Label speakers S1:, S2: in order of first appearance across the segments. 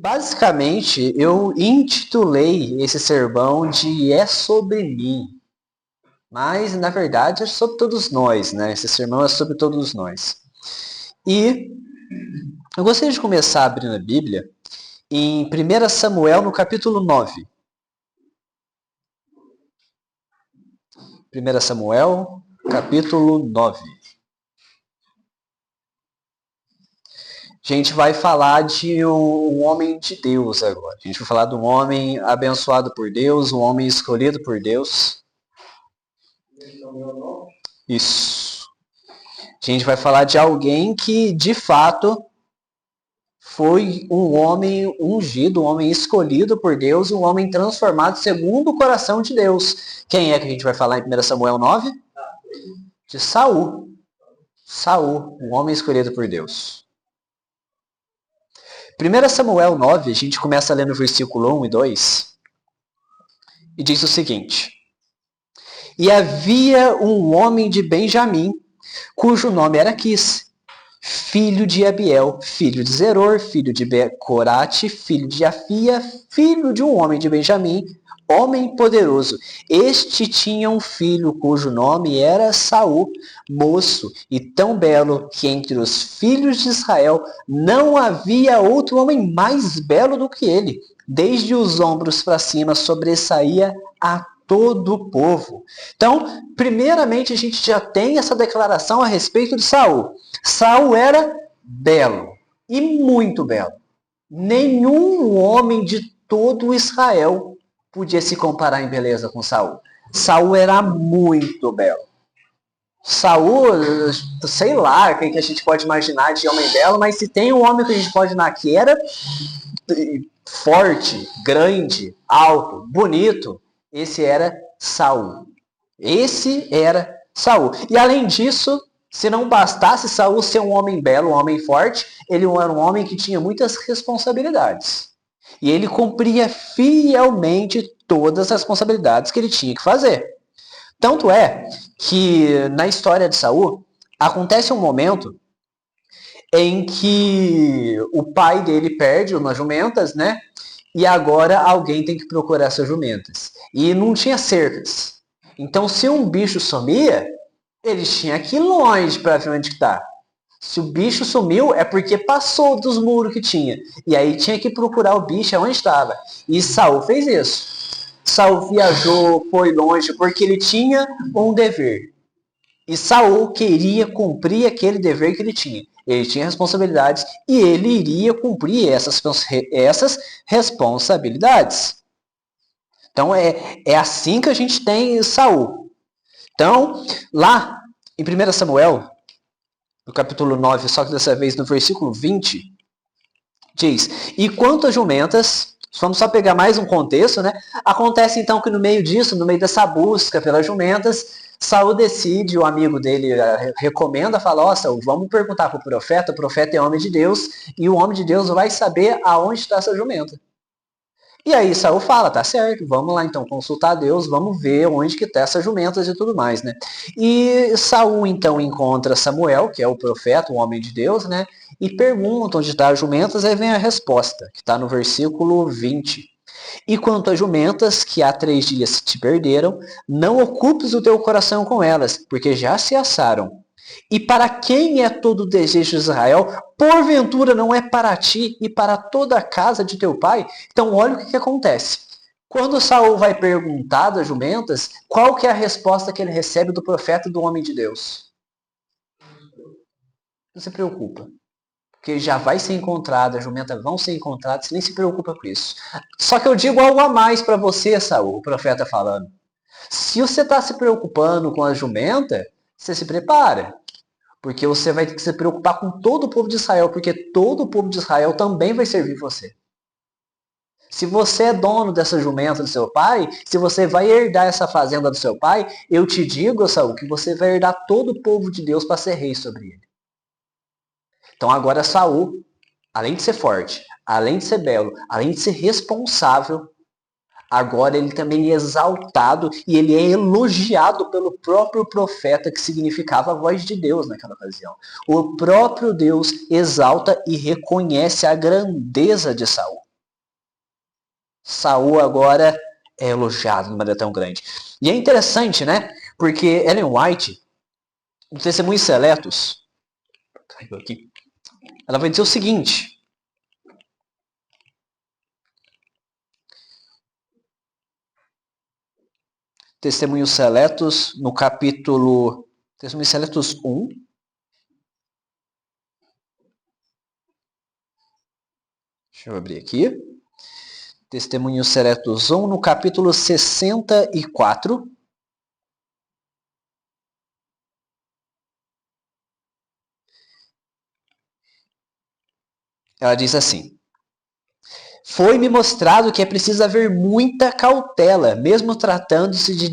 S1: Basicamente, eu intitulei esse sermão de É sobre mim. Mas, na verdade, é sobre todos nós, né? Esse sermão é sobre todos nós. E eu gostaria de começar abrindo a Bíblia em 1 Samuel, no capítulo 9. 1 Samuel, capítulo 9. A gente vai falar de um homem de Deus agora. A gente vai falar de um homem abençoado por Deus, um homem escolhido por Deus. Isso. A gente vai falar de alguém que, de fato, foi um homem ungido, um homem escolhido por Deus, um homem transformado segundo o coração de Deus. Quem é que a gente vai falar em 1 Samuel 9? De Saul. Saul, um homem escolhido por Deus. 1 Samuel 9, a gente começa a ler no versículo 1 e 2, e diz o seguinte: E havia um homem de Benjamim, cujo nome era Quis, filho de Abiel, filho de Zeror, filho de Becorate, filho de Afia, filho de um homem de Benjamim, homem poderoso. Este tinha um filho cujo nome era Saul, moço e tão belo que entre os filhos de Israel não havia outro homem mais belo do que ele. Desde os ombros para cima sobressaía a todo o povo. Então, primeiramente a gente já tem essa declaração a respeito de Saul. Saul era belo e muito belo. Nenhum homem de todo Israel podia se comparar em beleza com Saul. Saul era muito belo. Saul, sei lá quem que a gente pode imaginar de homem belo, mas se tem um homem que a gente pode imaginar que era forte, grande, alto, bonito, esse era Saul. Esse era Saul. E além disso, se não bastasse Saul ser um homem belo, um homem forte, ele era um homem que tinha muitas responsabilidades. E ele cumpria fielmente todas as responsabilidades que ele tinha que fazer. Tanto é que na história de Saul, acontece um momento em que o pai dele perde umas jumentas, né? E agora alguém tem que procurar essas jumentas. E não tinha cercas. Então, se um bicho sumia, eles tinham que ir longe para ver onde está. Se o bicho sumiu, é porque passou dos muros que tinha. E aí tinha que procurar o bicho onde estava. E Saul fez isso. Saul viajou, foi longe, porque ele tinha um dever. E Saul queria cumprir aquele dever que ele tinha. Ele tinha responsabilidades e ele iria cumprir essas responsabilidades. Então é assim que a gente tem Saul. Então, lá em 1 Samuel, no capítulo 9, só que dessa vez no versículo 20, diz: E quanto às jumentas, vamos só pegar mais um contexto, né? Acontece então que no meio disso, no meio dessa busca pelas jumentas, Saul decide, o amigo dele recomenda, fala: ó, Saul, vamos perguntar para o profeta é homem de Deus, e o homem de Deus vai saber aonde está essa jumenta. E aí Saul fala, tá certo, vamos lá então consultar a Deus, vamos ver onde que tá essas jumentas e tudo mais, né? E Saul então encontra Samuel, que é o profeta, o homem de Deus, né? E pergunta onde está as jumentas, aí vem a resposta, que está no versículo 20. E quanto às jumentas, que há 3 dias te perderam, não ocupes o teu coração com elas, porque já se assaram. E para quem é todo o desejo de Israel, porventura não é para ti e para toda a casa de teu pai? Então olha o que acontece. Quando Saul vai perguntar das jumentas, qual que é a resposta que ele recebe do profeta e do homem de Deus? Não se preocupa. Porque já vai ser encontrada, as jumentas vão ser encontradas, você nem se preocupa com isso. Só que eu digo algo a mais para você, Saul, o profeta falando. Se você está se preocupando com as jumentas, você se prepara. Porque você vai ter que se preocupar com todo o povo de Israel, porque todo o povo de Israel também vai servir você. Se você é dono dessa jumenta do seu pai, se você vai herdar essa fazenda do seu pai, eu te digo, Saul, que você vai herdar todo o povo de Deus para ser rei sobre ele. Então agora Saul, além de ser forte, além de ser belo, além de ser responsável, agora ele também é exaltado e ele é elogiado pelo próprio profeta, que significava a voz de Deus naquela ocasião. O próprio Deus exalta e reconhece a grandeza de Saul. Saul agora é elogiado de uma maneira tão grande. E é interessante, né? Porque Ellen White, no Testemunhos Seletos, ela vai dizer o seguinte: Testemunhos Seletos, no capítulo Testemunhos Seletos 1. Deixa eu abrir aqui. Testemunhos Seletos 1, no capítulo 64. Ela diz assim: foi-me mostrado que é preciso haver muita cautela, mesmo tratando-se de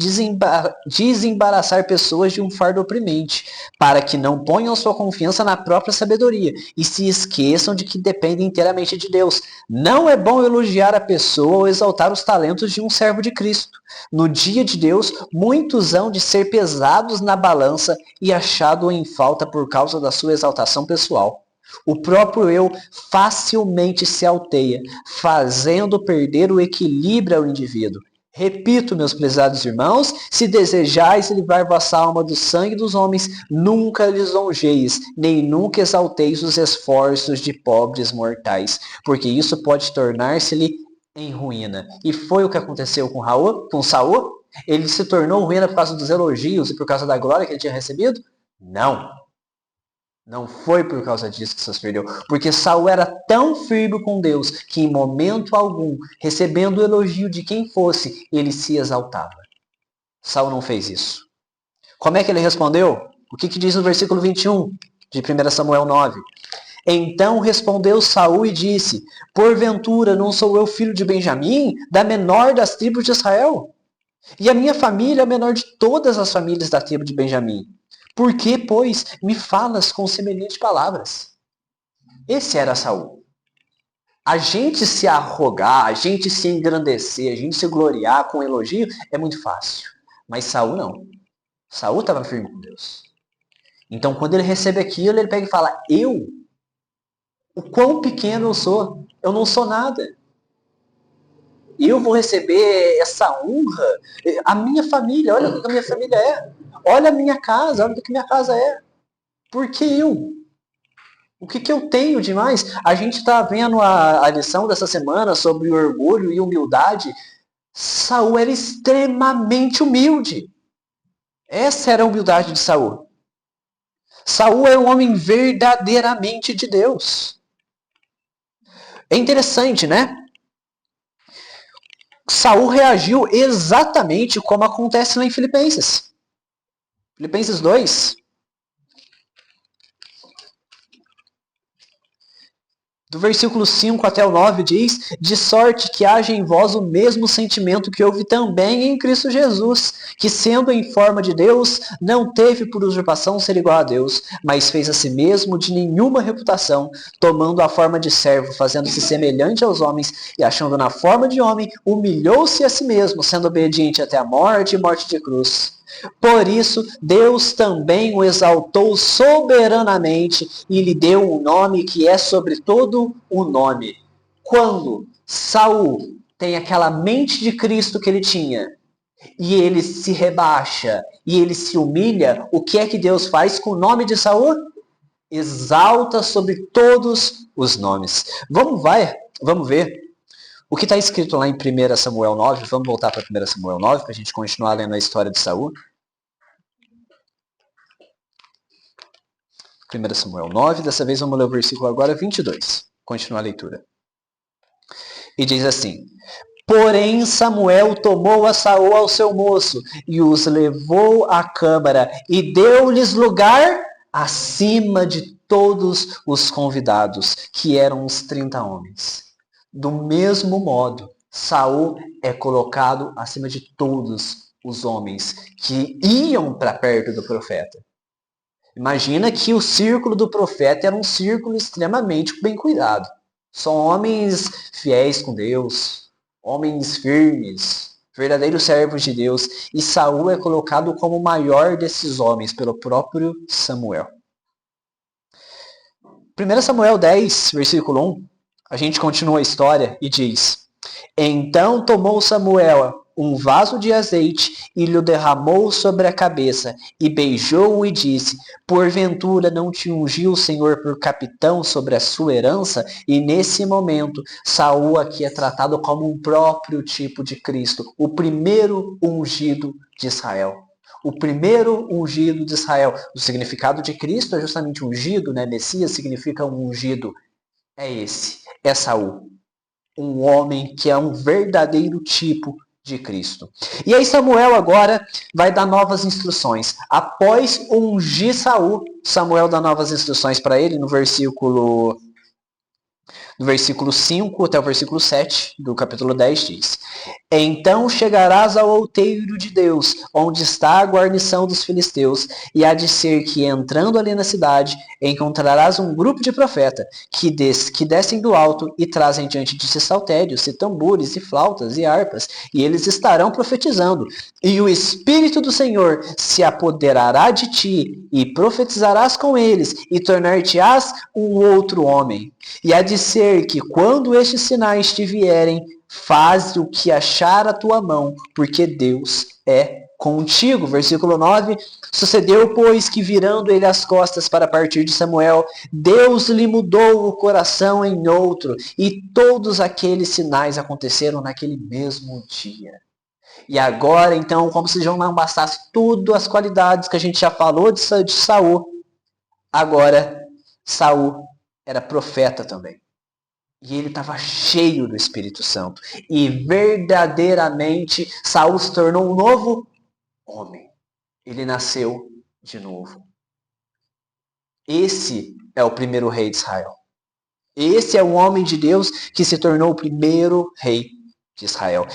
S1: desembaraçar pessoas de um fardo oprimente, para que não ponham sua confiança na própria sabedoria e se esqueçam de que dependem inteiramente de Deus. Não é bom elogiar a pessoa ou exaltar os talentos de um servo de Cristo. No dia de Deus, muitos hão de ser pesados na balança e achado em falta por causa da sua exaltação pessoal. O próprio eu facilmente se alteia, fazendo perder o equilíbrio ao indivíduo. Repito, meus prezados irmãos, se desejais livrar vossa alma do sangue dos homens, nunca lisonjeis, nem nunca exalteis os esforços de pobres mortais, porque isso pode tornar-se-lhe em ruína. E foi o que aconteceu com Saul? Ele se tornou ruína por causa dos elogios e por causa da glória que ele tinha recebido? Não. Não foi por causa disso que se perdeu. Porque Saul era tão firme com Deus que em momento algum, recebendo o elogio de quem fosse, ele se exaltava. Saul não fez isso. Como é que ele respondeu? O que diz no versículo 21 de 1 Samuel 9? Então respondeu Saul e disse: porventura não sou eu filho de Benjamim, da menor das tribos de Israel? E a minha família é a menor de todas as famílias da tribo de Benjamim. Por que, pois, me falas com semelhantes palavras? Esse era Saul. A gente se arrogar, a gente se engrandecer, a gente se gloriar com elogio é muito fácil. Mas Saul não. Saul estava firme com Deus. Então, quando ele recebe aquilo, ele pega e fala: o quão pequeno eu não sou nada. E eu vou receber essa honra. A minha família, olha o que a minha família é. Olha a minha casa, olha o que minha casa é. Por que eu? O que eu tenho demais? A gente está vendo a lição dessa semana sobre orgulho e humildade. Saul era extremamente humilde. Essa era a humildade de Saul. Saul era um homem verdadeiramente de Deus. É interessante, né? Saul reagiu exatamente como acontece lá em Filipenses. Filipenses 2. Do versículo 5 até o 9 diz: de sorte que haja em vós o mesmo sentimento que houve também em Cristo Jesus, que sendo em forma de Deus, não teve por usurpação ser igual a Deus, mas fez a si mesmo de nenhuma reputação, tomando a forma de servo, fazendo-se semelhante aos homens, e achando na forma de homem, humilhou-se a si mesmo, sendo obediente até a morte e morte de cruz. Por isso, Deus também o exaltou soberanamente e lhe deu um nome que é sobre todo o nome. Quando Saul tem aquela mente de Cristo que ele tinha, e ele se rebaixa, e ele se humilha, o que é que Deus faz com o nome de Saul? Exalta sobre todos os nomes. Vamos ver o que está escrito lá em 1 Samuel 9. Vamos voltar para 1 Samuel 9 para a gente continuar lendo a história de Saul. 1 Samuel 9, dessa vez vamos ler o versículo agora 22. Continuar a leitura. E diz assim: porém Samuel tomou a Saul ao seu moço e os levou à câmara e deu-lhes lugar acima de todos os convidados, que eram os 30 homens. Do mesmo modo, Saul é colocado acima de todos os homens que iam para perto do profeta. Imagina que o círculo do profeta era um círculo extremamente bem cuidado. São homens fiéis com Deus, homens firmes, verdadeiros servos de Deus. E Saul é colocado como o maior desses homens pelo próprio Samuel. 1 Samuel 10, versículo 1, a gente continua a história e diz: Então tomou Samuel um vaso de azeite e lhe derramou sobre a cabeça, e beijou-o e disse: Porventura não te ungiu o Senhor por capitão sobre a sua herança? E nesse momento, Saul aqui é tratado como um próprio tipo de Cristo, o primeiro ungido de Israel. O primeiro ungido de Israel. O significado de Cristo é justamente ungido, né? Messias significa um ungido. É esse, é Saul. Um homem que é um verdadeiro tipo de Cristo. E aí Samuel agora vai dar novas instruções. Após ungir Saul, Samuel dá novas instruções para ele no versículo 5 até o versículo 7 do capítulo 10 diz: Então chegarás ao outeiro de Deus, onde está a guarnição dos filisteus, e há de ser que, entrando ali na cidade, encontrarás um grupo de profetas que descem do alto e trazem diante de si saltérios, e tambores, e flautas, e harpas, e eles estarão profetizando. E o Espírito do Senhor se apoderará de ti, e profetizarás com eles, e tornar-te-ás um outro homem. E há de ser que, quando estes sinais te vierem, faz o que achar a tua mão, porque Deus é contigo. Versículo 9. Sucedeu, pois, que virando ele as costas para partir de Samuel, Deus lhe mudou o coração em outro, e todos aqueles sinais aconteceram naquele mesmo dia. E agora, então, como se já não bastasse tudo as qualidades que a gente já falou de Saul, agora Saul era profeta também. E ele estava cheio do Espírito Santo. E verdadeiramente Saul se tornou um novo homem. Ele nasceu de novo. Esse é o primeiro rei de Israel. Esse é o homem de Deus que se tornou o primeiro rei de Israel.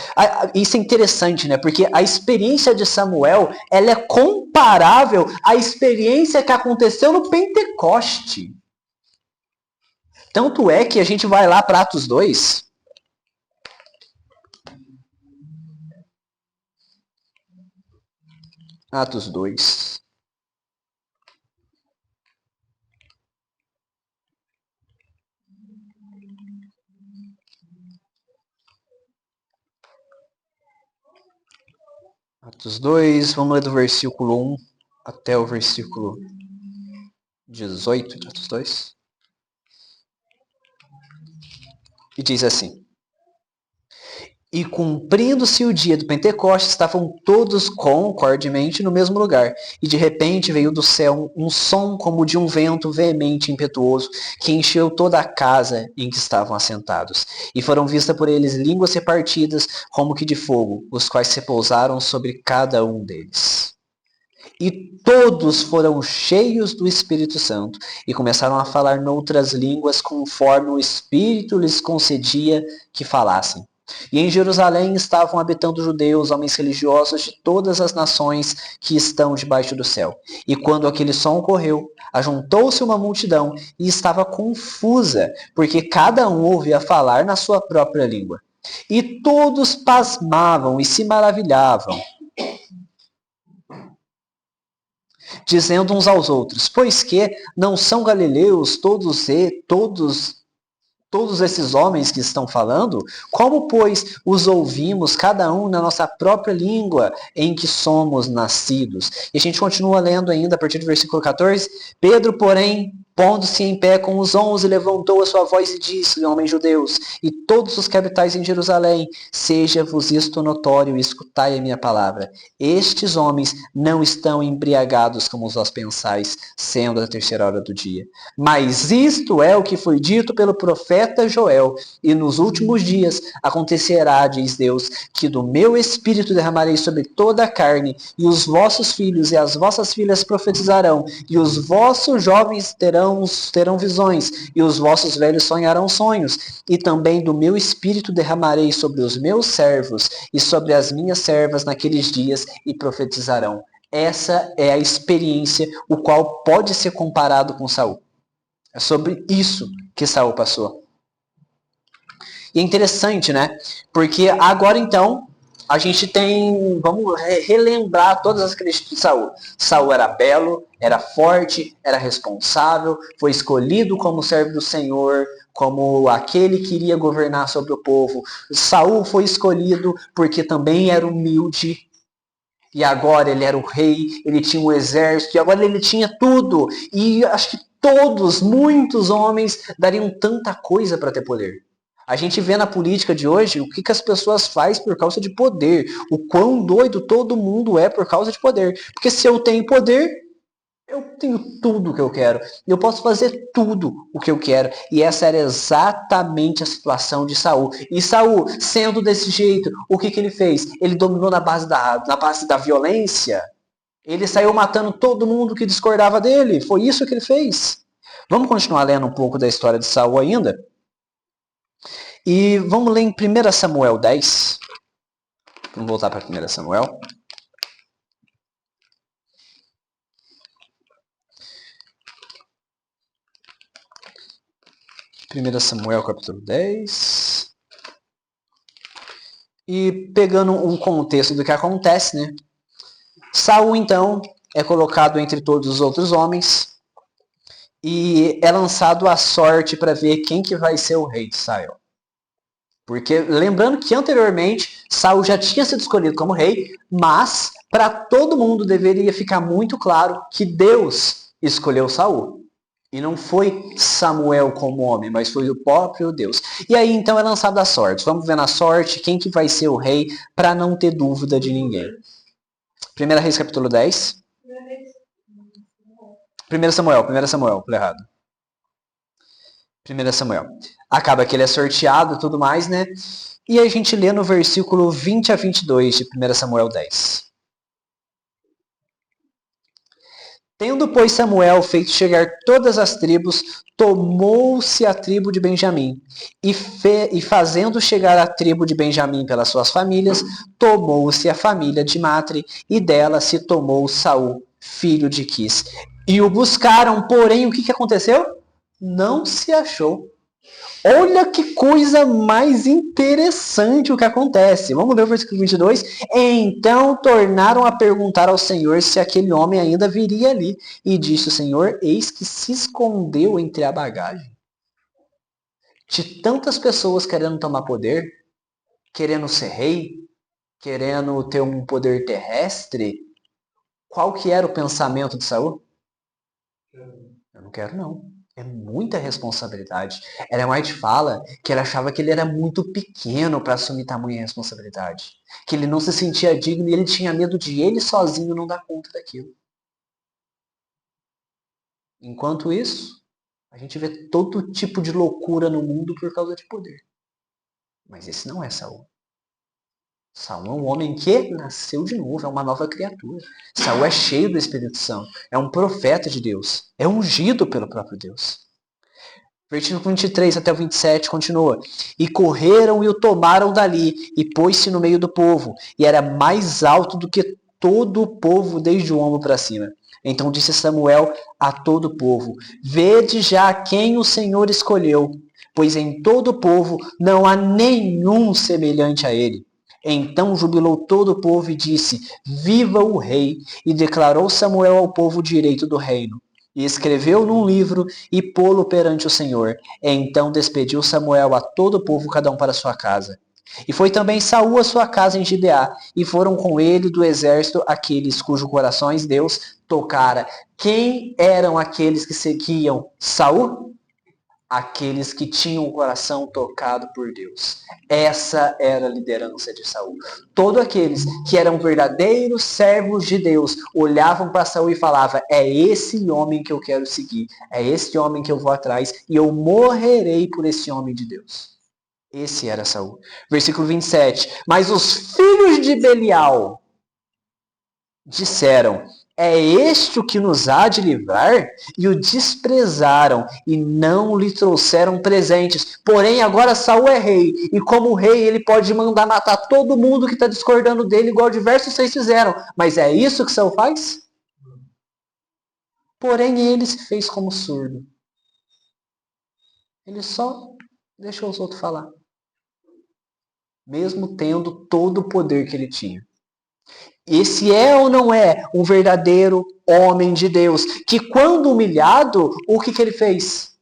S1: Isso é interessante, né? Porque a experiência de Samuel, ela é comparável à experiência que aconteceu no Pentecoste. Tanto é que a gente vai lá para Atos 2. Atos 2. Atos 2, vamos ler do versículo 1 até o versículo 18 de Atos 2. E diz assim: E cumprindo-se o dia do Pentecostes, estavam todos concordemente no mesmo lugar. E de repente veio do céu um som como de um vento veemente e impetuoso, que encheu toda a casa em que estavam assentados. E foram vistas por eles línguas repartidas como que de fogo, os quais se pousaram sobre cada um deles. E todos foram cheios do Espírito Santo e começaram a falar noutras línguas conforme o Espírito lhes concedia que falassem. E em Jerusalém estavam habitando judeus, homens religiosos de todas as nações que estão debaixo do céu. E quando aquele som ocorreu, ajuntou-se uma multidão e estava confusa, porque cada um ouvia falar na sua própria língua. E todos pasmavam e se maravilhavam, dizendo uns aos outros: Pois que não são galileus todos esses homens que estão falando? Como, pois, os ouvimos cada um na nossa própria língua em que somos nascidos? E a gente continua lendo ainda a partir do versículo 14. Pedro, porém, pondo-se em pé com os 11, levantou a sua voz e disse: Homens judeus, e todos os que habitais em Jerusalém, seja-vos isto notório e escutai a minha palavra. Estes homens não estão embriagados como vós pensais, sendo a terceira hora do dia. Mas isto é o que foi dito pelo profeta Joel. E nos últimos dias acontecerá, diz Deus, que do meu espírito derramarei sobre toda a carne, e os vossos filhos e as vossas filhas profetizarão, e os vossos jovens terão visões, e os vossos velhos sonharão sonhos. E também do meu espírito derramarei sobre os meus servos e sobre as minhas servas naqueles dias, e profetizarão. Essa é a experiência, o qual pode ser comparado com Saul. É sobre isso que Saul passou. E é interessante, né? Porque agora então a gente tem, vamos relembrar todas as características de Saul. Saul era belo, era forte, era responsável, foi escolhido como servo do Senhor, como aquele que iria governar sobre o povo. Saul foi escolhido porque também era humilde. E agora ele era o rei, ele tinha um exército, e agora ele tinha tudo. E acho que todos, muitos homens, dariam tanta coisa para ter poder. A gente vê na política de hoje o que as pessoas fazem por causa de poder. O quão doido todo mundo é por causa de poder. Porque se eu tenho poder, eu tenho tudo o que eu quero. Eu posso fazer tudo o que eu quero. E essa era exatamente a situação de Saul. E Saul, sendo desse jeito, o que ele fez? Ele dominou na base da violência. Ele saiu matando todo mundo que discordava dele. Foi isso que ele fez. Vamos continuar lendo um pouco da história de Saul ainda? E vamos ler em 1 Samuel 10. Vamos voltar para 1 Samuel. 1 Samuel capítulo 10. E pegando um contexto do que acontece, né? Saul, então, é colocado entre todos os outros homens e é lançado à sorte para ver quem que vai ser o rei de Israel. Porque, lembrando que anteriormente, Saul já tinha sido escolhido como rei, mas para todo mundo deveria ficar muito claro que Deus escolheu Saul. E não foi Samuel como homem, mas foi o próprio Deus. E aí, então, é lançado a sorte. Vamos ver na sorte quem que vai ser o rei, para não ter dúvida de ninguém. 1 Reis, capítulo 10. 1 Samuel, falei errado. 1 Samuel. Acaba que ele é sorteado e tudo mais, né? E a gente lê no versículo 20 a 22 de 1 Samuel 10. Tendo, pois, Samuel feito chegar todas as tribos, tomou-se a tribo de Benjamim. E fazendo chegar a tribo de Benjamim pelas suas famílias, tomou-se a família de Matre, e dela se tomou Saul, filho de Quis. E o buscaram, porém, o que aconteceu? Não se achou. Olha que coisa mais interessante o que acontece. Vamos ler o versículo 22. Então tornaram a perguntar ao Senhor se aquele homem ainda viria ali. E disse o Senhor, eis que se escondeu entre a bagagem. De tantas pessoas querendo tomar poder, querendo ser rei, querendo ter um poder terrestre, qual que era o pensamento de Saul? Eu não quero não. É muita responsabilidade. Ellen White fala que ele achava que ele era muito pequeno para assumir tamanha responsabilidade. Que ele não se sentia digno e ele tinha medo de ele sozinho não dar conta daquilo. Enquanto isso, a gente vê todo tipo de loucura no mundo por causa de poder. Mas esse não é Saul. Saul é um homem que nasceu de novo, é uma nova criatura. Saul é cheio do Espírito Santo, é um profeta de Deus, é ungido pelo próprio Deus. Versículo 23 até o 27 continua. E correram e o tomaram dali, e pôs-se no meio do povo, e era mais alto do que todo o povo, desde o ombro para cima. Então disse Samuel a todo o povo, vede já quem o Senhor escolheu, pois em todo o povo não há nenhum semelhante a ele. Então jubilou todo o povo e disse, viva o rei, e declarou Samuel ao povo o direito do reino. E escreveu num livro e pô-lo perante o Senhor. Então despediu Samuel a todo o povo, cada um para sua casa. E foi também Saul a sua casa em Gibeá, e foram com ele do exército aqueles cujos corações Deus tocara. Quem eram aqueles que seguiam Saul? Aqueles que tinham o coração tocado por Deus. Essa era a liderança de Saul. Todos aqueles que eram verdadeiros servos de Deus olhavam para Saul e falavam, é esse homem que eu quero seguir, é esse homem que eu vou atrás e eu morrerei por esse homem de Deus. Esse era Saul. Versículo 27. Mas os filhos de Belial disseram, é este o que nos há de livrar? E o desprezaram e não lhe trouxeram presentes. Porém, agora Saul é rei. E como rei, ele pode mandar matar todo mundo que está discordando dele, igual diversos reis fizeram. Mas é isso que Saul faz? Porém, ele se fez como surdo. Ele só deixou os outros falar. Mesmo tendo todo o poder que ele tinha. Esse é ou não é um verdadeiro homem de Deus? Que quando humilhado, o que ele fez?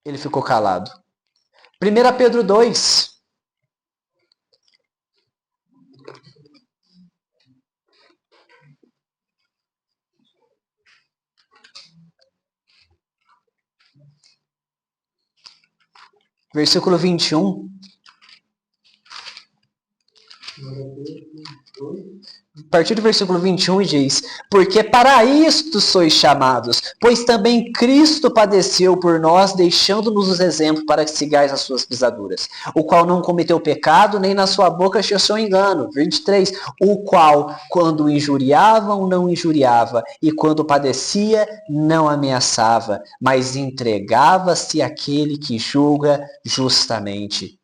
S1: Ele ficou calado. 1 Pedro 2. Versículo 21. A partir do versículo 21 diz: porque para isto sois chamados, pois também Cristo padeceu por nós, deixando-nos os exemplos para que sigais as suas pisaduras, o qual não cometeu pecado, nem na sua boca achou engano. 23. O qual, quando injuriavam, não injuriava, e quando padecia, não ameaçava, mas entregava-se àquele que julga justamente.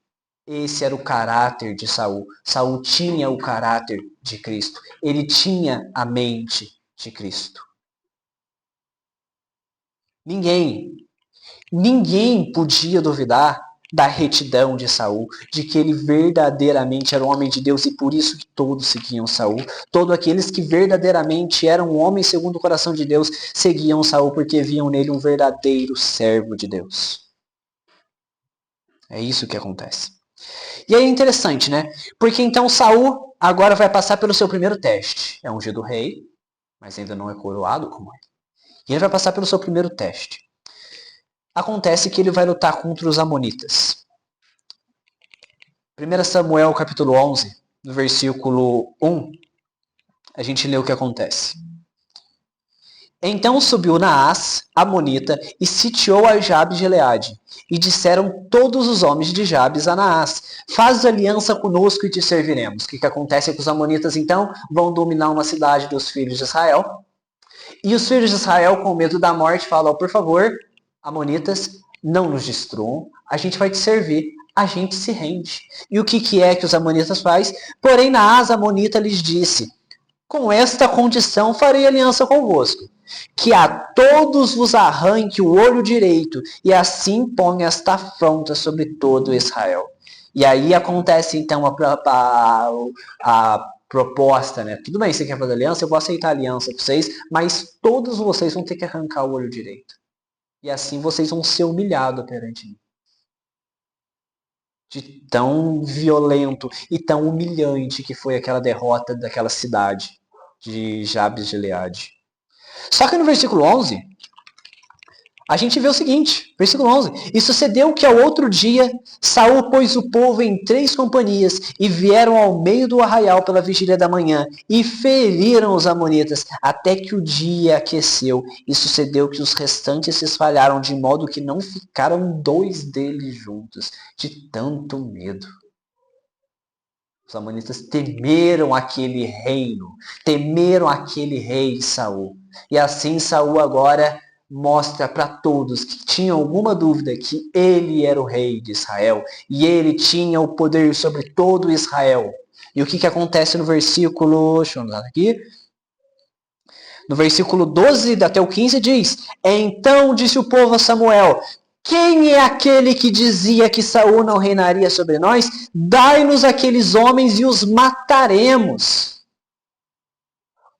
S1: Esse era o caráter de Saul. Saul tinha o caráter de Cristo. Ele tinha a mente de Cristo. Ninguém podia duvidar da retidão de Saul, de que ele verdadeiramente era um homem de Deus, e por isso que todos seguiam Saul. Todos aqueles que verdadeiramente eram homens segundo o coração de Deus seguiam Saul, porque viam nele um verdadeiro servo de Deus. É isso que acontece. E aí é interessante, né? Porque então Saul agora vai passar pelo seu primeiro teste. É ungido rei, mas ainda não é coroado como rei. E ele vai passar pelo seu primeiro teste. Acontece que ele vai lutar contra os amonitas. 1 Samuel capítulo 11, no versículo 1, a gente lê o que acontece. Então subiu Naás, amonita, e sitiou a Jabes de Gileade. E disseram todos os homens de Jabes a Naás: faz aliança conosco e te serviremos. O que acontece é que os amonitas então vão dominar uma cidade dos filhos de Israel. E os filhos de Israel, com medo da morte, falam: por favor, amonitas, não nos destruam, a gente vai te servir. A gente se rende. E o que é que os amonitas fazem? Porém, Naás, amonita, lhes disse: com esta condição farei aliança convosco, que a todos vos arranque o olho direito, e assim ponha esta afronta sobre todo Israel. E aí acontece então a proposta, né? Tudo bem, você quer fazer aliança? Eu vou aceitar a aliança com vocês, mas todos vocês vão ter que arrancar o olho direito. E assim vocês vão ser humilhados perante mim. De tão violento e tão humilhante que foi aquela derrota daquela cidade de Jabes de Gileade. Só que no versículo 11, a gente vê o seguinte, versículo 11: e sucedeu que ao outro dia, Saul pôs o povo em 3 companhias, e vieram ao meio do arraial pela vigília da manhã, e feriram os amonitas, até que o dia aqueceu, e sucedeu que os restantes se espalharam, de modo que não ficaram 2 deles juntos, de tanto medo. Os amonitas temeram aquele reino, temeram aquele rei Saul. E assim Saul agora mostra para todos que tinham alguma dúvida que ele era o rei de Israel e ele tinha o poder sobre todo Israel. E o que acontece no versículo, deixa eu anotar aqui, no versículo 12 até o 15 diz: então disse o povo a Samuel: quem é aquele que dizia que Saul não reinaria sobre nós? Dai-nos aqueles homens e os mataremos.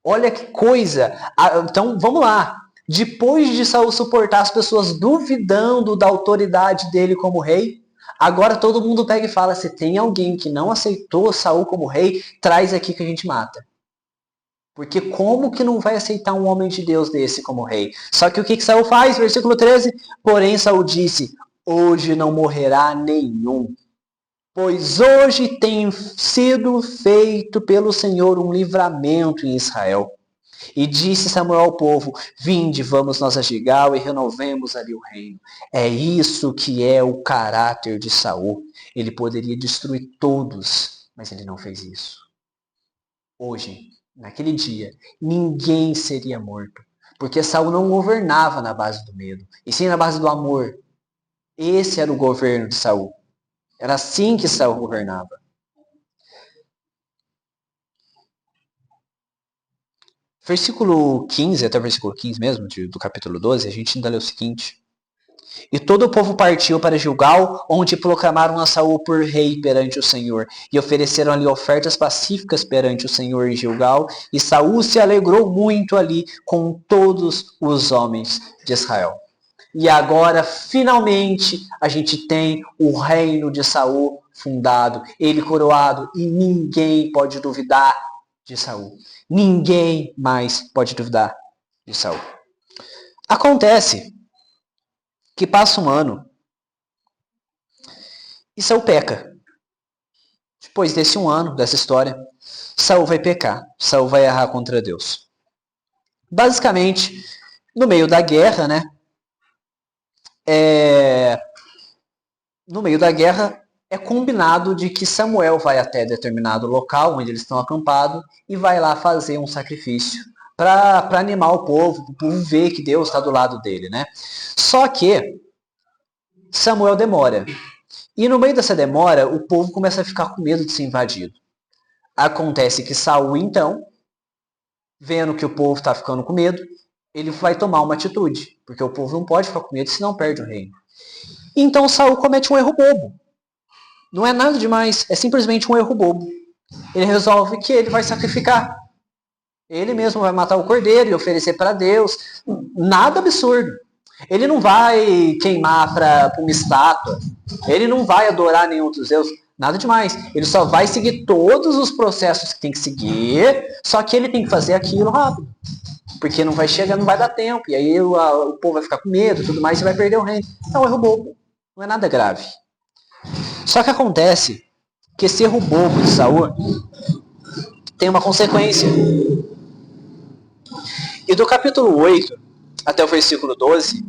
S1: Olha que coisa. Então, vamos lá. Depois de Saul suportar as pessoas duvidando da autoridade dele como rei, agora todo mundo pega e fala: se tem alguém que não aceitou Saul como rei, traz aqui que a gente mata. Porque como que não vai aceitar um homem de Deus desse como rei? Só que o que Saul faz? Versículo 13. Porém Saul disse: hoje não morrerá nenhum, pois hoje tem sido feito pelo Senhor um livramento em Israel. E disse Samuel ao povo: vinde, vamos nós a Gilgal e renovemos ali o reino. É isso que é o caráter de Saul. Ele poderia destruir todos, mas ele não fez isso. Hoje, naquele dia, ninguém seria morto, porque Saul não governava na base do medo, e sim na base do amor. Esse era o governo de Saul. Era assim que Saul governava. Versículo 15, até o versículo 15 mesmo, do capítulo 12, a gente ainda lê o seguinte: e todo o povo partiu para Gilgal, onde proclamaram a Saul por rei perante o Senhor, e ofereceram ali ofertas pacíficas perante o Senhor em Gilgal, e Saul se alegrou muito ali com todos os homens de Israel. E agora, finalmente, a gente tem o reino de Saul fundado, ele coroado, e ninguém pode duvidar de Saul. Ninguém mais pode duvidar de Saul. Acontece que passa um ano e Saul peca. Depois desse um ano, dessa história, Saul vai pecar. Saul vai errar contra Deus. Basicamente, no meio da guerra, né? No meio da guerra, é combinado de que Samuel vai até determinado local onde eles estão acampados e vai lá fazer um sacrifício para animar o povo ver que Deus está do lado dele, né? Só que Samuel demora. E no meio dessa demora, o povo começa a ficar com medo de ser invadido. Acontece que Saul, então, vendo que o povo está ficando com medo, ele vai tomar uma atitude, porque o povo não pode ficar com medo, senão perde o reino. Então Saul comete um erro bobo. Não é nada demais, é simplesmente um erro bobo. Ele resolve que ele vai sacrificar. Ele mesmo vai matar o cordeiro e oferecer para Deus. Nada absurdo. Ele não vai queimar para uma estátua. Ele não vai adorar nenhum dos deuses. Nada demais. Ele só vai seguir todos os processos que tem que seguir, só que ele tem que fazer aquilo rápido. Porque não vai chegar, não vai dar tempo. E aí o povo vai ficar com medo e tudo mais e vai perder o reino. É um erro bobo. Não é nada grave. Só que acontece que esse erro bobo de Saul tem uma consequência. E do capítulo 8 até o versículo 12,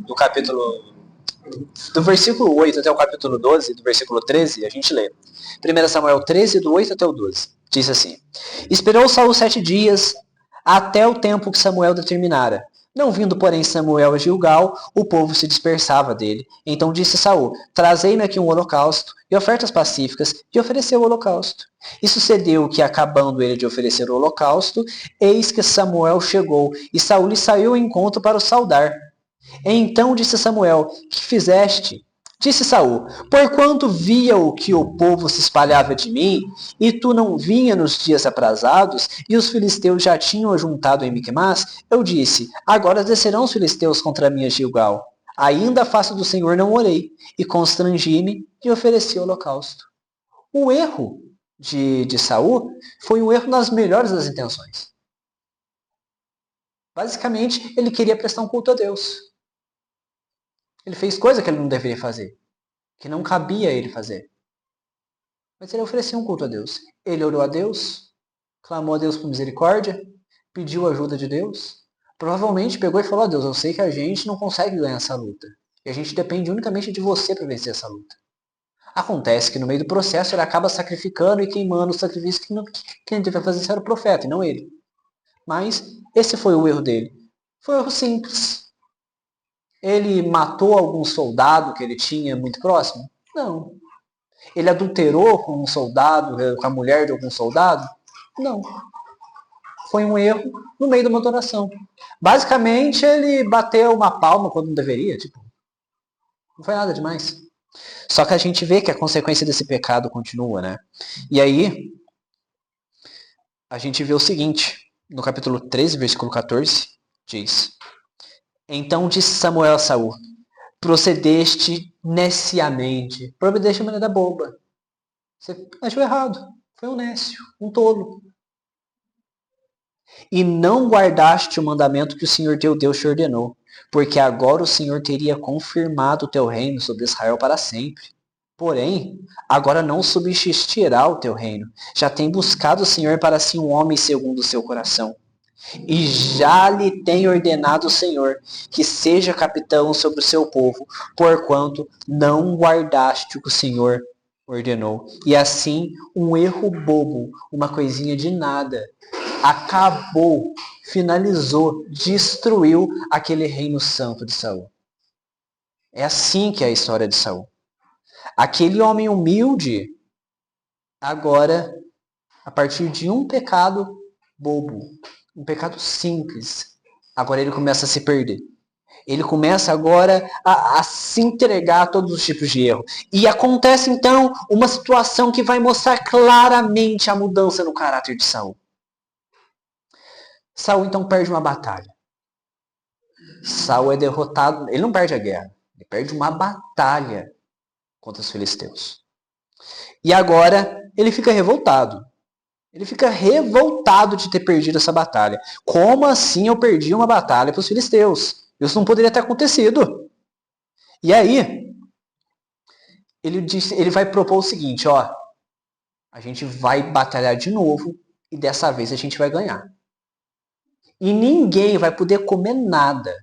S1: do versículo 8 até o capítulo 12, do versículo 13, a gente lê. 1 Samuel 13, do 8 até o 12. Diz assim: Esperou Saul 7 dias, até o tempo que Samuel determinara. Não vindo, porém, Samuel a Gilgal, o povo se dispersava dele. Então disse Saul: Trazei-me aqui um holocausto e ofertas pacíficas, e ofereceu o holocausto. E sucedeu que, acabando ele de oferecer o holocausto, eis que Samuel chegou, e Saul lhe saiu ao encontro para o saudar. Então disse Samuel: Que fizeste? Disse Saul: Porquanto via o que o povo se espalhava de mim, e tu não vinha nos dias aprazados, e os filisteus já tinham ajuntado em Miquimás, eu disse: Agora descerão os filisteus contra mim a Gilgal. Ainda a face do Senhor não orei, e constrangi-me e ofereci o holocausto. O erro de Saul foi um erro nas melhores das intenções. Basicamente, ele queria prestar um culto a Deus. Ele fez coisa que ele não deveria fazer, que não cabia a ele fazer. Mas ele ofereceu um culto a Deus. Ele orou a Deus, clamou a Deus por misericórdia, pediu ajuda de Deus. Provavelmente pegou e falou a Deus: eu sei que a gente não consegue ganhar essa luta. E a gente depende unicamente de você para vencer essa luta. Acontece que no meio do processo ele acaba sacrificando e queimando o sacrifício que quem devia fazer era o profeta e não ele. Mas esse foi o erro dele. Foi um erro simples. Ele matou algum soldado que ele tinha muito próximo? Não. Ele adulterou com um soldado, com a mulher de algum soldado? Não. Foi um erro no meio de uma adoração. Basicamente, ele bateu uma palma quando não deveria. Tipo, não foi nada demais. Só que a gente vê que a consequência desse pecado continua, né? E aí, a gente vê o seguinte, no capítulo 13, versículo 14, diz: Então disse Samuel a Saul: Procedeste neciamente. Procedeste de maneira boba. Você achou errado. Foi um nécio, um tolo. E não guardaste o mandamento que o Senhor teu Deus te ordenou, porque agora o Senhor teria confirmado o teu reino sobre Israel para sempre. Porém, agora não subsistirá o teu reino. Já tem buscado o Senhor para si um homem segundo o seu coração. E já lhe tem ordenado o Senhor que seja capitão sobre o seu povo, porquanto não guardaste o que o Senhor ordenou. E assim, um erro bobo, uma coisinha de nada, acabou, finalizou, destruiu aquele reino santo de Saul. É assim que é a história de Saul. Aquele homem humilde, agora, a partir de um pecado bobo, um pecado simples, agora ele começa a se perder. Ele começa agora a se entregar a todos os tipos de erro. E acontece então uma situação que vai mostrar claramente a mudança no caráter de Saul. Saul então perde uma batalha. Saul é derrotado, ele não perde a guerra, perde uma batalha contra os filisteus. E agora ele fica revoltado. Ele fica revoltado de ter perdido essa batalha. Como assim eu perdi uma batalha para os filisteus? Isso não poderia ter acontecido. E aí, ele vai propor o seguinte, ó. A gente vai batalhar de novo e dessa vez a gente vai ganhar. E ninguém vai poder comer nada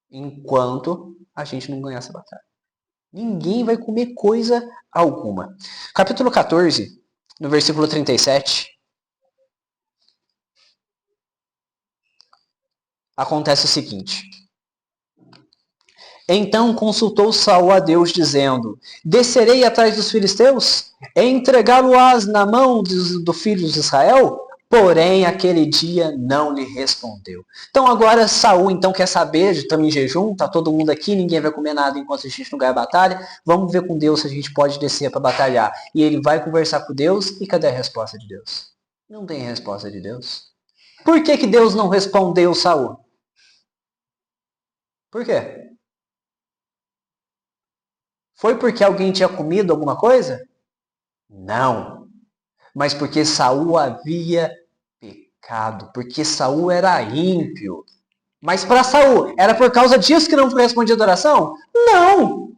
S1: enquanto a gente não ganhar essa batalha. Ninguém vai comer coisa alguma. Capítulo 14, no versículo 37, acontece o seguinte. Então consultou Saul a Deus, dizendo, descerei atrás dos filisteus, e entregá-lo-ás na mão do filho de Israel? Porém, aquele dia não lhe respondeu. Então agora Saul quer saber, estamos em jejum, tá todo mundo aqui, ninguém vai comer nada enquanto a gente não ganha a batalha, vamos ver com Deus se a gente pode descer para batalhar. E ele vai conversar com Deus, e cadê a resposta de Deus? Não tem resposta de Deus. Por que Deus não respondeu Saul? Por quê? Foi porque alguém tinha comido alguma coisa? Não. Mas porque Saul havia pecado, porque Saul era ímpio. Mas para Saul, era por causa disso que não foi respondida a oração? Não.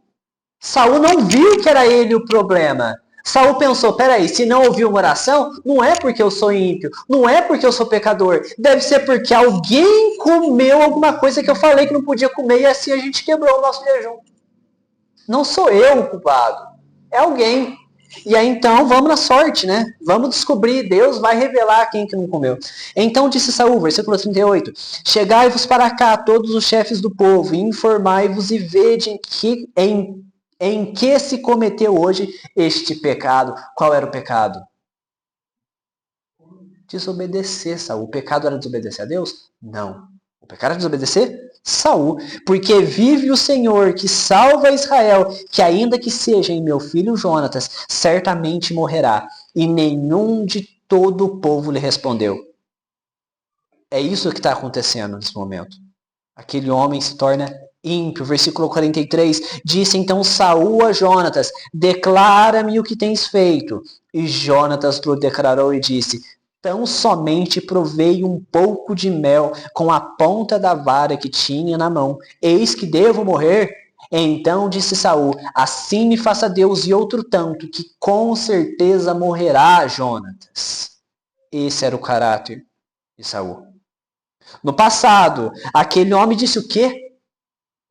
S1: Saul não viu que era ele o problema. Saul pensou, peraí, se não ouviu uma oração, não é porque eu sou ímpio, não é porque eu sou pecador, deve ser porque alguém comeu alguma coisa que eu falei que não podia comer e assim a gente quebrou o nosso jejum. Não sou eu o culpado, é alguém. E aí então, vamos na sorte, né? Vamos descobrir, Deus vai revelar quem que não comeu. Então disse Saul, versículo 38, chegai-vos para cá, todos os chefes do povo, e informai-vos e vede em que se cometeu hoje este pecado. Qual era o pecado? Desobedecer, Saul. O pecado era desobedecer a Deus? Não. O pecado era desobedecer Saul, porque vive o Senhor que salva Israel, que ainda que seja em meu filho Jonatas, certamente morrerá. E nenhum de todo o povo lhe respondeu. É isso que está acontecendo nesse momento. Aquele homem se torna ímpio. Versículo 43, disse então Saul a Jonatas, declara-me o que tens feito. E Jonatas lhe declarou e disse, tão somente provei um pouco de mel com a ponta da vara que tinha na mão. Eis que devo morrer? Então disse Saul, assim me faça Deus e outro tanto, que com certeza morrerá Jonatas. Esse era o caráter de Saul. No passado, aquele homem disse o quê?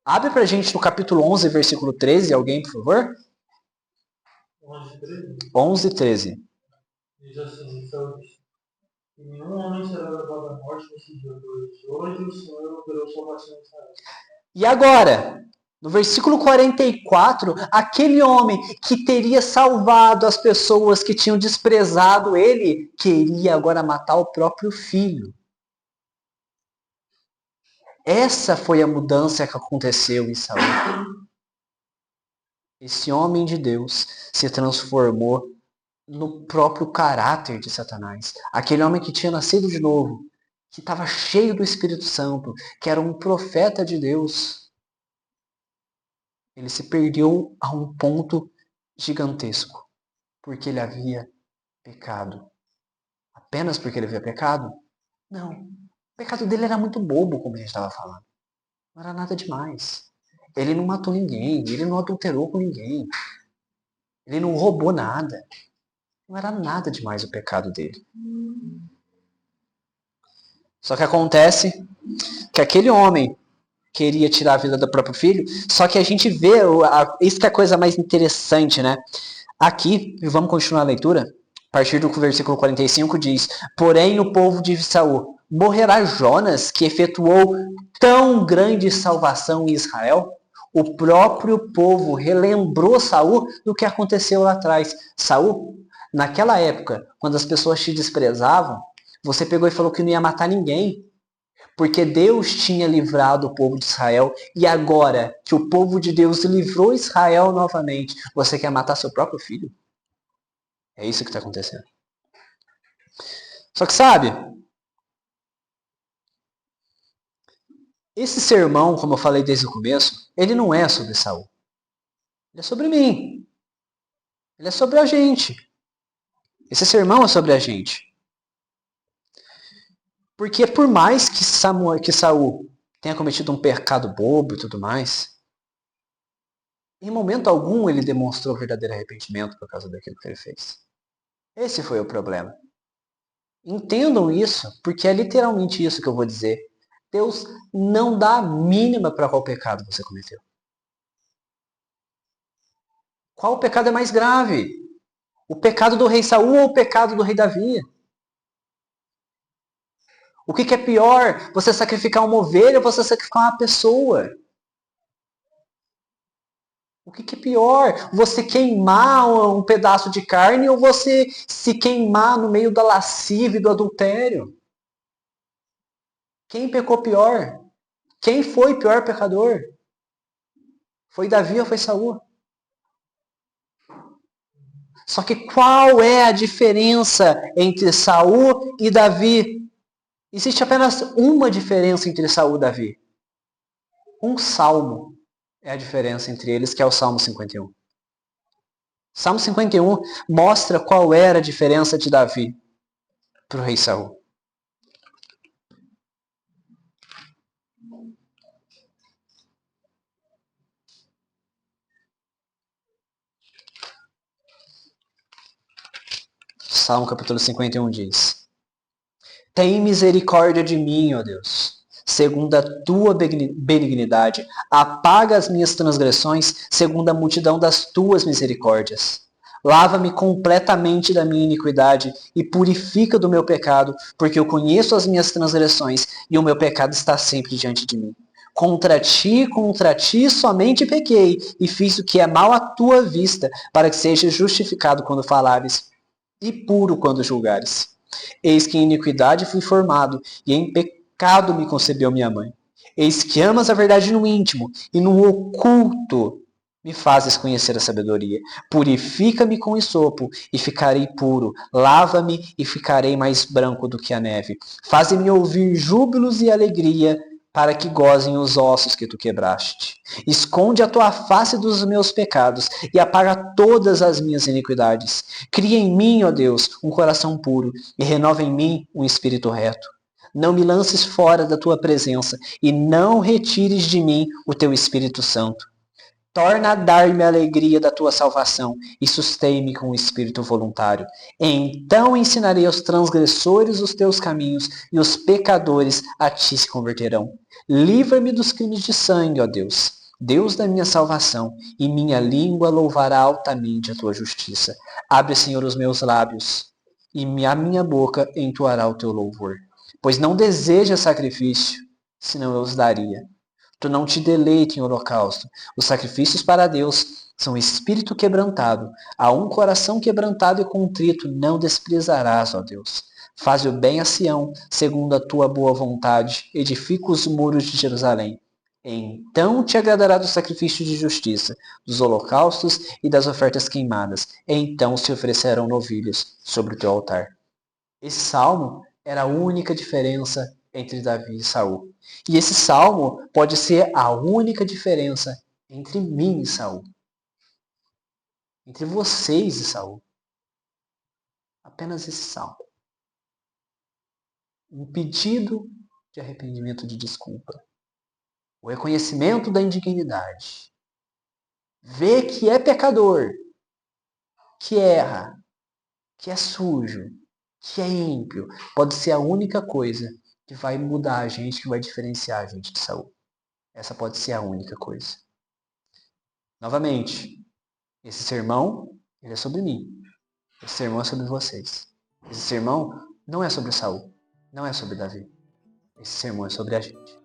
S1: Abre pra gente no capítulo 11, versículo 13, alguém, por favor? 11, 13.
S2: Diz assim, Saúl disse, que nenhum homem será levado à morte nesse dia, pois hoje o Senhor operou salvação em Israel.
S1: E agora, no versículo 44, aquele homem que teria salvado as pessoas que tinham desprezado ele, queria agora matar o próprio filho. Essa foi a mudança que aconteceu em Saul. Esse homem de Deus se transformou no próprio caráter de Satanás. Aquele homem que tinha nascido de novo, que estava cheio do Espírito Santo, que era um profeta de Deus. Ele se perdeu a um ponto gigantesco, porque ele havia pecado. Apenas porque ele havia pecado? Não. O pecado dele era muito bobo, como a gente estava falando. Não era nada demais. Ele não matou ninguém, ele não adulterou com ninguém. Ele não roubou nada. Não era nada demais o pecado dele. Só que acontece que aquele homem queria tirar a vida do próprio filho, só que a gente vê, isso que é a coisa mais interessante, né? Aqui, e vamos continuar a leitura, a partir do versículo 45 diz, porém o povo de Saul, morrerá Jonas, que efetuou tão grande salvação em Israel? O próprio povo relembrou Saul do que aconteceu lá atrás. Saul, naquela época, quando as pessoas te desprezavam, você pegou e falou que não ia matar ninguém, porque Deus tinha livrado o povo de Israel, e agora que o povo de Deus livrou Israel novamente, você quer matar seu próprio filho? É isso que está acontecendo. Só que sabe, Esse sermão, como eu falei desde o começo, ele não é sobre Saul. Ele é sobre mim. Ele é sobre a gente. Esse sermão é sobre a gente. Porque por mais que Saul tenha cometido um pecado bobo e tudo mais, em momento algum ele demonstrou verdadeiro arrependimento por causa daquilo que ele fez. Esse foi o problema. Entendam isso, porque é literalmente isso que eu vou dizer. Deus não dá a mínima para qual pecado você cometeu. Qual pecado é mais grave? O pecado do rei Saul ou o pecado do rei Davi? O que é pior? Você sacrificar uma ovelha ou você sacrificar uma pessoa? O que é pior? Você queimar um pedaço de carne ou você se queimar no meio da lascívia e do adultério? Quem pecou pior? Quem foi o pior pecador? Foi Davi ou foi Saul? Só que qual é a diferença entre Saul e Davi? Existe apenas uma diferença entre Saul e Davi. Um salmo é a diferença entre eles, que é o Salmo 51. Salmo 51 mostra qual era a diferença de Davi para o rei Saul. Salmo capítulo 51 diz: Tem misericórdia de mim, ó Deus, segundo a tua benignidade. Apaga as minhas transgressões, segundo a multidão das tuas misericórdias. Lava-me completamente da minha iniquidade e purifica do meu pecado, porque eu conheço as minhas transgressões e o meu pecado está sempre diante de mim. Contra ti somente pequei e fiz o que é mal à tua vista, para que seja justificado quando falares e puro quando julgares. Eis que em iniquidade fui formado, e em pecado me concebeu minha mãe. Eis que amas a verdade no íntimo, e no oculto me fazes conhecer a sabedoria. Purifica-me com esopo, e ficarei puro. Lava-me, e ficarei mais branco do que a neve. Faze-me ouvir júbilos e alegria, para que gozem os ossos que tu quebraste. Esconde a tua face dos meus pecados, e apaga todas as minhas iniquidades. Cria em mim, ó Deus, um coração puro, e renova em mim um espírito reto. Não me lances fora da tua presença, e não retires de mim o teu Espírito Santo. Torna a dar-me a alegria da tua salvação e sustém-me com o espírito voluntário. Então ensinarei aos transgressores os teus caminhos e os pecadores a ti se converterão. Livra-me dos crimes de sangue, ó Deus, Deus da minha salvação, e minha língua louvará altamente a tua justiça. Abre, Senhor, os meus lábios, e a minha boca entoará o teu louvor. Pois não deseja sacrifício, senão eu os daria. Tu não te deleite em holocausto. Os sacrifícios para Deus são espírito quebrantado. A um coração quebrantado e contrito não desprezarás, ó Deus. Faze o bem a Sião, segundo a tua boa vontade. Edifica os muros de Jerusalém. Então te agradará do sacrifício de justiça, dos holocaustos e das ofertas queimadas. Então se oferecerão novilhos sobre o teu altar. Esse salmo era a única diferença entre Davi e Saul. E esse salmo pode ser a única diferença entre mim e Saul. Entre vocês e Saul. Apenas esse salmo. Um pedido de arrependimento, de desculpa. O reconhecimento da indignidade. Ver que é pecador, que erra, que é sujo, que é ímpio. Pode ser a única coisa que vai mudar a gente, que vai diferenciar a gente de Saul. Essa pode ser a única coisa. Novamente, esse sermão, ele é sobre mim. Esse sermão é sobre vocês. Esse sermão não é sobre Saul, não é sobre Davi. Esse sermão é sobre a gente.